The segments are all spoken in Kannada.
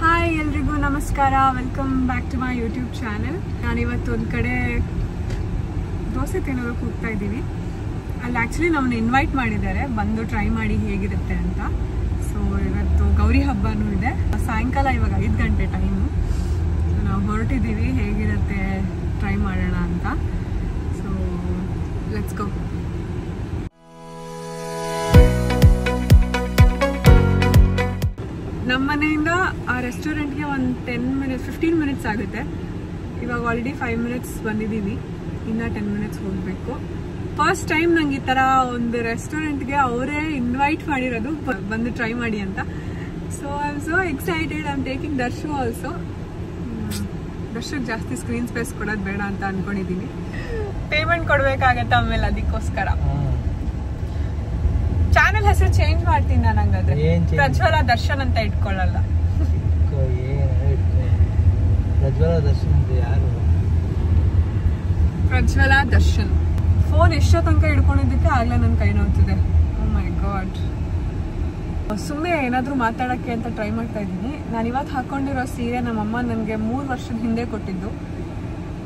ಹಾಯ್ ಎಲ್ರಿಗೂ ನಮಸ್ಕಾರ, welcome back to my YouTube channel. ನಾನಿವತ್ತು ಒಂದು ಕಡೆ ದೋಸೆ ತಿನ್ನೋದಕ್ಕೆ ಹೋಗ್ತಾ ಇದ್ದೀವಿ. ಅಲ್ಲಿ ಆ್ಯಕ್ಚುಲಿ ನಮ್ಮನ್ನು ಇನ್ವೈಟ್ ಮಾಡಿದ್ದಾರೆ, ಬಂದು ಟ್ರೈ ಮಾಡಿ ಹೇಗಿರುತ್ತೆ ಅಂತ. ಸೊ ಇವತ್ತು ಗೌರಿ ಹಬ್ಬನೂ ಇದೆ. ಸಾಯಂಕಾಲ ಇವಾಗ 5 ಗಂಟೆ ಟೈಮು. ಸೊ ನಾವು ಹೊರಟಿದ್ದೀವಿ, ಹೇಗಿರುತ್ತೆ ಟ್ರೈ ಮಾಡೋಣ ಅಂತ. So let's go. ನಮ್ಮ ಮನೆಯಿಂದ ಆ ರೆಸ್ಟೋರೆಂಟ್ಗೆ ಒಂದು 15 ಮಿನಿಟ್ಸ್ ಆಗುತ್ತೆ. ಇವಾಗ ಆಲ್ರೆಡಿ 5 ಮಿನಿಟ್ಸ್ ಬಂದಿದ್ದೀವಿ, ಇನ್ನು 10 ಮಿನಿಟ್ಸ್ ಹೋಗಬೇಕು. ಫಸ್ಟ್ ಟೈಮ್ ನಂಗೆ ಈ ಥರ ಒಂದು ರೆಸ್ಟೋರೆಂಟ್ಗೆ ಅವರೇ ಇನ್ವೈಟ್ ಮಾಡಿರೋದು, ಬಂದು ಟ್ರೈ ಮಾಡಿ ಅಂತ. So I am so excited. I am taking Darshu also. ದರ್ಶಕ್ಕೆ ಜಾಸ್ತಿ ಸ್ಕ್ರೀನ್ ಸ್ಪೇಸ್ ಕೊಡೋದು ಬೇಡ ಅಂತ ಅಂದ್ಕೊಂಡಿದ್ದೀನಿ. ಪೇಮೆಂಟ್ ಕೊಡಬೇಕಾಗತ್ತೆ ಆಮೇಲೆ, ಅದಕ್ಕೋಸ್ಕರ ಚಾನೆಲ್ ಹೆಸರು ಚೇಂಜ್ ಮಾಡ್ತೀನಿ ನಾನು. ಹಂಗಾದ್ರೆ ಪ್ರಜ್ವಲ ದರ್ಶನ್ ಅಂತ ಇಟ್ಕೊಳ್ಳಲ್ಲ. ಪ್ರಜ್ವಲ ದರ್ಶನ್. ಫೋನ್ ಎಷ್ಟೋ ತನಕ ಹಿಡ್ಕೊಂಡಿದ್ದಕ್ಕೆ ಆಗ್ಲೇ ನನ್ನ ಕೈ ನೋಡ್ತಿದೆ. ಓ ಮೈ ಗಾಡ್. ಸುಮ್ಮನೆ ಏನಾದರೂ ಮಾತಾಡೋಕ್ಕೆ ಅಂತ ಟ್ರೈ ಮಾಡ್ತಾ ಇದ್ದೀನಿ. ನಾನು ಇವತ್ತು ಹಾಕೊಂಡಿರೋ ಸೀರೆ ನಮ್ಮಮ್ಮ ನನಗೆ 3 ವರ್ಷದ ಹಿಂದೆ ಕೊಟ್ಟಿದ್ದು.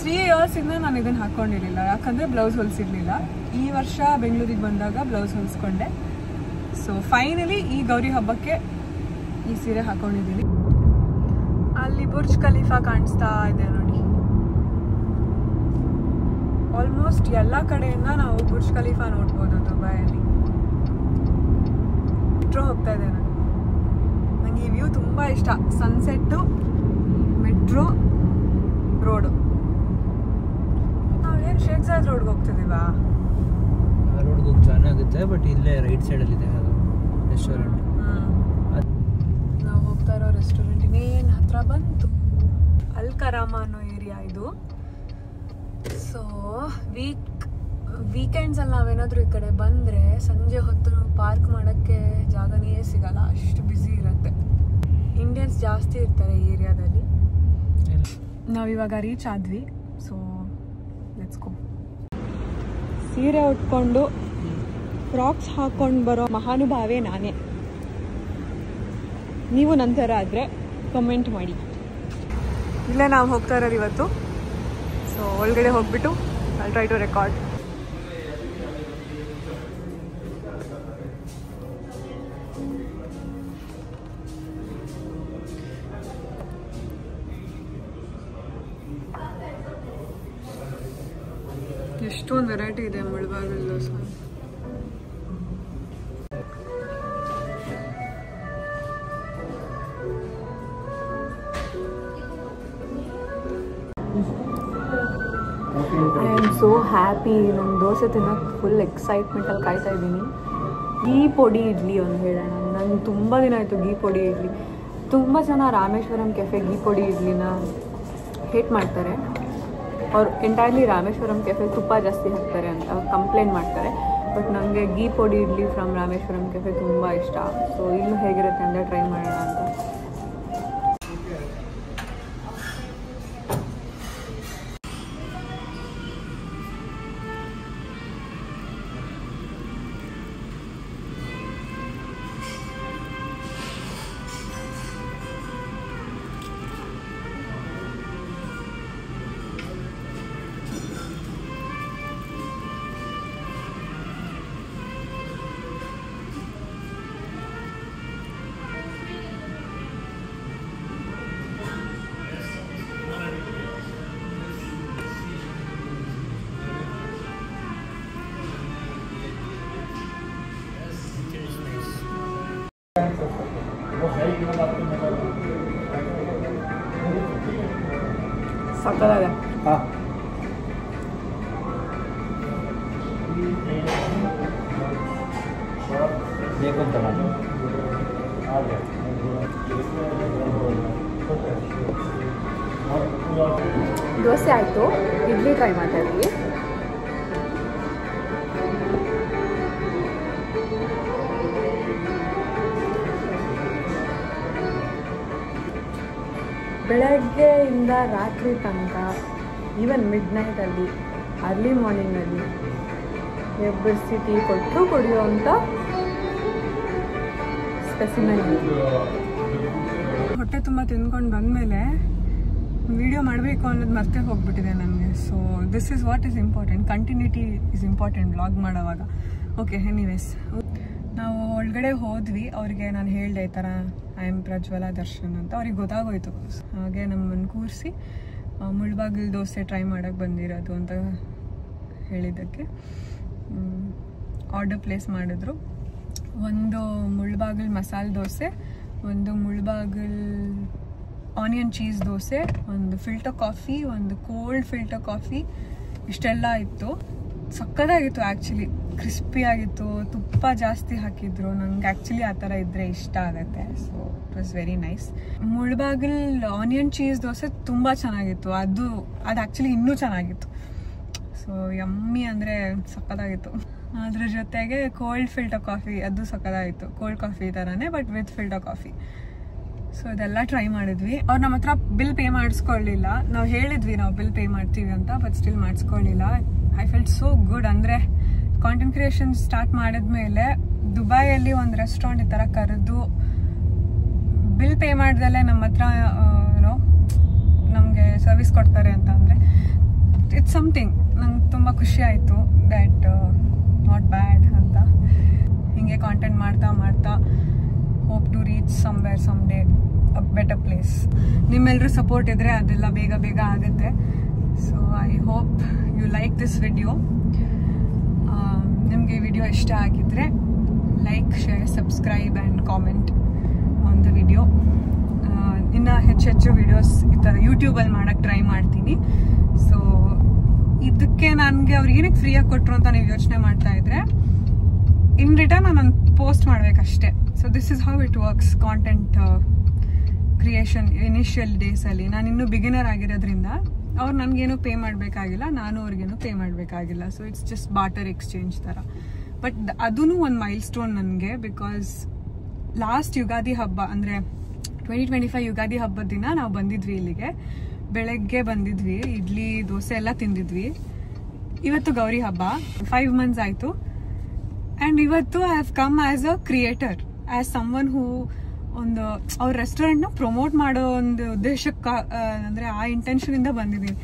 3 ಇಯರ್ಸಿಂದ ನಾನು ಇದನ್ನು ಹಾಕ್ಕೊಂಡಿರಲಿಲ್ಲ, ಯಾಕಂದರೆ ಬ್ಲೌಸ್ ಹೊಲಿಸಿರ್ಲಿಲ್ಲ. ಈ ವರ್ಷ ಬೆಂಗಳೂರಿಗೆ ಬಂದಾಗ ಬ್ಲೌಸ್ ಹೊಲಿಸ್ಕೊಂಡೆ. ಸೊ ಫೈನಲಿ ಈ ಗೌರಿ ಹಬ್ಬಕ್ಕೆ ಈ ಸೀರೆ ಹಾಕೊಂಡಿದ್ದೀನಿ. ಅಲ್ಲಿ ಬುರ್ಜ್ ಖಲೀಫಾ ಕಾಣಿಸ್ತಾ ಇದೆ ನೋಡಿ. ಆಲ್ಮೋಸ್ಟ್ ಎಲ್ಲ ಕಡೆಯಿಂದ ನಾವು ಬುರ್ಜ್ ಖಲೀಫಾ ನೋಡ್ಬೋದು ದುಬೈಯಲ್ಲಿ. ಮೆಟ್ರೋ ಹೋಗ್ತಾ ಇದೆ ನೋಡಿ. ನನಗೆ ಈ ವ್ಯೂ ತುಂಬ ಇಷ್ಟ. Sunset, metro, road. ನಾವೇನು ಶೇಖ್ ಜಾಯದ್ ರೋಡ್ಗೆ ಹೋಗ್ತಿದ್ದೀವಾ? ರೋಡ್ಗೆ ಹೋಗಿ ಚೆನ್ನಾಗುತ್ತೆ, ಬಟ್ ಇಲ್ಲೇ ರೈಟ್ ಸೈಡಲ್ಲಿ ಇದೆ ಅದು ರೆಸ್ಟೋರೆಂಟ್. ನಾವು ಹೋಗ್ತಾ ಇರೋ ರೆಸ್ಟೋರೆಂಟ್ ಇನ್ನೇನು ಹತ್ರ ಬಂತು. ಅಲ್ ಕರಾಮ ಅನ್ನೋ ಏರಿಯಾ ಇದು. ಸೊ ವೀಕೆಂಡ್ಸಲ್ಲಿ ನಾವೇನಾದರೂ ಈ ಕಡೆ ಬಂದರೆ ಸಂಜೆ ಹೊತ್ತು ಪಾರ್ಕ್ ಮಾಡೋಕ್ಕೆ ಜಾಗನೇ ಸಿಗಲ್ಲ, ಅಷ್ಟು ಬ್ಯುಸಿ ಇರುತ್ತೆ. ಇಂಡಿಯನ್ಸ್ ಜಾಸ್ತಿ ಇರ್ತಾರೆ ಈ ಏರಿಯಾದಲ್ಲಿ. ನಾವಿವಾಗ ರೀಚ್ ಆದ್ವಿ. So let's go. ಸೀರೆ ಉಟ್ಕೊಂಡು ಫ್ರಾಕ್ಸ್ ಹಾಕ್ಕೊಂಡು ಬರೋ ಮಹಾನುಭಾವೇ ನಾನೇ. ನೀವು ನಂತರ ಆದರೆ ಕಮೆಂಟ್ ಮಾಡಿ. ಇಲ್ಲೇ ನಾವು ಹೋಗ್ತಾ ಇರೋದು ಇವತ್ತು. ಸೊ ಒಳಗಡೆ ಹೋಗ್ಬಿಟ್ಟು ಐ ಟ್ರೈ ಟು ರೆಕಾರ್ಡ್. ಎಷ್ಟೊಂದು ವೆರೈಟಿ ಇದೆ Mulbagal dosa. I am so happy. ನಾನು ದೋಸೆ ತಿನ್ನೋಕ್ಕೆ ಫುಲ್ ಎಕ್ಸೈಟ್ಮೆಂಟಲ್ಲಿ ಕಾಯ್ತಾ ಇದ್ದೀನಿ. ಗೀ ಪೊಡಿ ಇಡ್ಲಿ ಒಂದು ಹೇಳೋಣ. ನಂಗೆ ತುಂಬ ದಿನ ಆಯಿತು ಗೀ ಪೊಡಿ ಇಡ್ಲಿ. ತುಂಬ ಜನ ರಾಮೇಶ್ವರಂ ಕೆಫೆ ಗೀ ಪೊಡಿ ಇಡ್ಲಿನ ಹೇಟ್ ಮಾಡ್ತಾರೆ. ಅವ್ರು ಎಂಟೈರ್ಲಿ ರಾಮೇಶ್ವರಂ ಕೆಫೆ ತುಪ್ಪ ಜಾಸ್ತಿ ಹಾಕ್ತಾರೆ ಅಂತ ಕಂಪ್ಲೇಂಟ್ ಮಾಡ್ತಾರೆ. ಬಟ್ ನನಗೆ ಗೀ ಪೊಡಿ ಇಡ್ಲಿ ಫ್ರಮ್ ರಾಮೇಶ್ವರಂ ಕೆಫೆ ತುಂಬ ಇಷ್ಟ. ಸೊ ಇಲ್ಲೂ ಹೇಗಿರುತ್ತೆ ಅಂದರೆ ಟ್ರೈ ಮಾಡೋಣ ಅಂತ. ಸಕ್ಕತ್ತಾಗಿದೆ. ದೋಸೆ ಆಯಿತು, ಇಡ್ಲಿ ಟ್ರೈ ಮಾಡ್ತಾ ಇದ್ದೀವಿ. ಬೆಳಗ್ಗೆಯಿಂದ ರಾತ್ರಿ ತನಕ, ಈವನ್ ಮಿಡ್ ನೈಟಲ್ಲಿ, ಅರ್ಲಿ ಮಾರ್ನಿಂಗಲ್ಲಿ ಎಬ್ಬರಿಸಿ ಟೀ ಕೊಟ್ಟು ಕುಡಿಯುವಂಥ ಸ್ಪೆಸಿಮೆನ್. ಹೊಟ್ಟೆ ಹೊಟ್ಟೆ ತುಂಬ ತಿಂದ್ಕೊಂಡು ಬಂದಮೇಲೆ ವಿಡಿಯೋ ಮಾಡಬೇಕು ಅನ್ನೋದು ಮರ್ತೇ ಹೋಗ್ಬಿಟ್ಟಿದೆ ನನಗೆ. So this is what is important. Continuity is important vlog ಮಾಡೋವಾಗ. ಓಕೆ, ಎನಿವೇಸ್ ನಾವು ಒಳಗಡೆ ಹೋದ್ವಿ. ಅವ್ರಿಗೆ ನಾನು ಹೇಳಿದೆ ಈ ಥರ ಐ ಆಮ್ ಪ್ರಜ್ವಲಾ ದರ್ಶನ್ ಅಂತ. ಅವ್ರಿಗೆ ಗೊತ್ತಾಗೋಯ್ತು. ಹಾಗೆ ನಮ್ಮನ್ನು ಕೂರಿಸಿ ಮುಳ್ಬಾಗಿಲು ದೋಸೆ ಟ್ರೈ ಮಾಡೋಕ್ಕೆ ಬಂದಿರೋದು ಅಂತ ಹೇಳಿದ್ದಕ್ಕೆ ಆರ್ಡರ್ ಪ್ಲೇಸ್ ಮಾಡಿದ್ರು. ಒಂದು ಮುಳ್ಬಾಗಿಲು ಮಸಾಲೆ ದೋಸೆ, ಒಂದು ಮುಳ್ಬಾಗಿಲು ಆನಿಯನ್ ಚೀಸ್ ದೋಸೆ, ಒಂದು ಫಿಲ್ಟರ್ ಕಾಫಿ, ಒಂದು ಕೋಲ್ಡ್ ಫಿಲ್ಟರ್ ಕಾಫಿ, ಇಷ್ಟೆಲ್ಲ ಇತ್ತು. ಸಕ್ಕತ್ತಾಗಿತ್ತು. ಆ್ಯಕ್ಚುಲಿ ಕ್ರಿಸ್ಪಿ ಆಗಿತ್ತು. ತುಪ್ಪ ಜಾಸ್ತಿ ಹಾಕಿದ್ರು. ನಂಗೆ ಆ್ಯಕ್ಚುಲಿ ಆ ಥರ ಇದ್ದರೆ ಇಷ್ಟ ಆಗುತ್ತೆ. So it was very nice. Mulbagal onion cheese dosa ತುಂಬ ಚೆನ್ನಾಗಿತ್ತು. ಅದು ಆ್ಯಕ್ಚುಲಿ ಇನ್ನೂ ಚೆನ್ನಾಗಿತ್ತು. ಸೊ ಯಮ್ಮಿ ಅಂದರೆ ಸಕ್ಕತ್ತಾಗಿತ್ತು. ಅದ್ರ ಜೊತೆಗೆ ಕೋಲ್ಡ್ ಫಿಲ್ಟರ್ ಕಾಫಿ, ಅದು ಸಕ್ಕತ್ತಾಗಿತ್ತು. ಕೋಲ್ಡ್ ಕಾಫಿ ಥರನೇ but with filter coffee. So ಇದೆಲ್ಲ ಟ್ರೈ ಮಾಡಿದ್ವಿ. ಅವ್ರು ನಮ್ಮ ಹತ್ರ ಬಿಲ್ ಪೇ ಮಾಡಿಸ್ಕೊಳ್ಳಿಲ್ಲ. ನಾವು ಹೇಳಿದ್ವಿ ನಾವು ಬಿಲ್ ಪೇ ಮಾಡ್ತೀವಿ ಅಂತ, ಬಟ್ ಸ್ಟಿಲ್ ಮಾಡಿಸ್ಕೊಳ್ಳಿಲ್ಲ. I felt so good. ಅಂದರೆ ಕಾಂಟೆಂಟ್ ಕ್ರಿಯೇಷನ್ ಸ್ಟಾರ್ಟ್ ಮಾಡಿದ್ಮೇಲೆ ದುಬೈಯಲ್ಲಿ ಒಂದು ರೆಸ್ಟೋರೆಂಟ್ ಈ ಥರ ಕರೆದು ಬಿಲ್ ಪೇ ಮಾಡ್ದಲ್ಲೇ ನಮ್ಮ ಹತ್ರ ನಮಗೆ ಸರ್ವಿಸ್ ಕೊಡ್ತಾರೆ ಅಂತ ಅಂದರೆ ಇಟ್ಸ್ ಸಮಥಿಂಗ್. ನಂಗೆ ತುಂಬ ಖುಷಿ ಆಯಿತು. ದ್ಯಾಟ್ ನಾಟ್ ಬ್ಯಾಡ್ ಅಂತ. ಹೀಗೆ ಕಾಂಟೆಂಟ್ ಮಾಡ್ತಾ ಮಾಡ್ತಾ hope to reach somewhere some day a better place. ನಿಮ್ಮೆಲ್ಲರೂ ಸಪೋರ್ಟ್ ಇದ್ದರೆ ಅದೆಲ್ಲ ಬೇಗ ಬೇಗ ಆಗುತ್ತೆ. So I hope you like this video. ನಿಮಗೆ ಈ ವಿಡಿಯೋ ಇಷ್ಟ ಆಗಿದ್ದರೆ like, share, subscribe and comment on the video. ಇನ್ನು ಹೆಚ್ಚು ವಿಡಿಯೋಸ್ ಈ ಥರ ಯೂಟ್ಯೂಬಲ್ಲಿ ಮಾಡೋಕ್ಕೆ ಟ್ರೈ ಮಾಡ್ತೀನಿ. ಸೊ ಇದಕ್ಕೆ ನನಗೆ ಅವ್ರು ಏನಕ್ಕೆ ಫ್ರೀಯಾಗಿ ಕೊಟ್ಟರು ಅಂತ ನೀವು ಯೋಚನೆ ಮಾಡ್ತಾ ಇದ್ರೆ, ಇನ್ ರಿಟರ್ನ್ ನಾನು ಪೋಸ್ಟ್ ಮಾಡಬೇಕಷ್ಟೇ. So this is how it works content creation initial ಡೇಸಲ್ಲಿ. ನಾನು ಇನ್ನೂ ಬಿಗಿನರ್ ಆಗಿರೋದ್ರಿಂದ ಅವ್ರು ನನಗೇನು ಪೇ ಮಾಡಬೇಕಾಗಿಲ್ಲ, ನಾನು ಅವ್ರಿಗೇನು ಪೇ ಮಾಡಬೇಕಾಗಿಲ್ಲ. So it's just barter exchange ಥರ. ಬಟ್ ಅದೂ ಒಂದು ಮೈಲ್ ಸ್ಟೋನ್ ನನಗೆ. ಬಿಕಾಸ್ ಲಾಸ್ಟ್ ಯುಗಾದಿ ಹಬ್ಬ ಅಂದರೆ 2025 ಯುಗಾದಿ ಹಬ್ಬದ ದಿನ ನಾವು ಬಂದಿದ್ವಿ ಇಲ್ಲಿಗೆ. ಬೆಳಗ್ಗೆ ಬಂದಿದ್ವಿ, ಇಡ್ಲಿ ದೋಸೆ ಎಲ್ಲ ತಿಂದಿದ್ವಿ. ಇವತ್ತು ಗೌರಿ ಹಬ್ಬ, 5 months ಆಯಿತು. ಆ್ಯಂಡ್ ಇವತ್ತು I have come as a creator, as someone who ಒಂದು ಅವ್ರ ರೆಸ್ಟೋರೆಂಟ್ನ ಪ್ರಮೋಟ್ ಮಾಡೋ ಒಂದು ಉದ್ದೇಶಕ್ಕೆ ಅಂದರೆ ಆ ಇಂಟೆನ್ಷನಿಂದ ಬಂದಿದ್ದೀನಿ.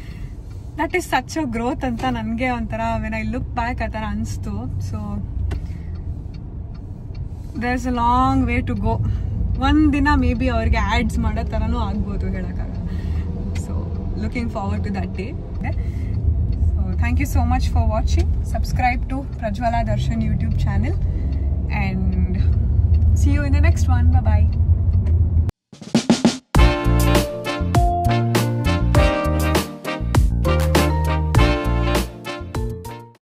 That is such a growth ಅಂತ ನನಗೆ ಒಂಥರ ವೆನ್ ಐ ಲುಕ್ ಬ್ಯಾಕ್ ಆ ಥರ ಅನಿಸ್ತು. So there is a long way to go. ಒಂದಿನ ಮೇ ಬಿ ಅವ್ರಿಗೆ ಆ್ಯಡ್ಸ್ ಮಾಡೋ ಥರನೂ ಆಗ್ಬೋದು, ಹೇಳೋಕ್ಕಾಗಲ್ಲ. So looking forward to that day. So thank you so much for watching. Subscribe to Prajwala Darshan YouTube channel and see you in the next one. Bye bye.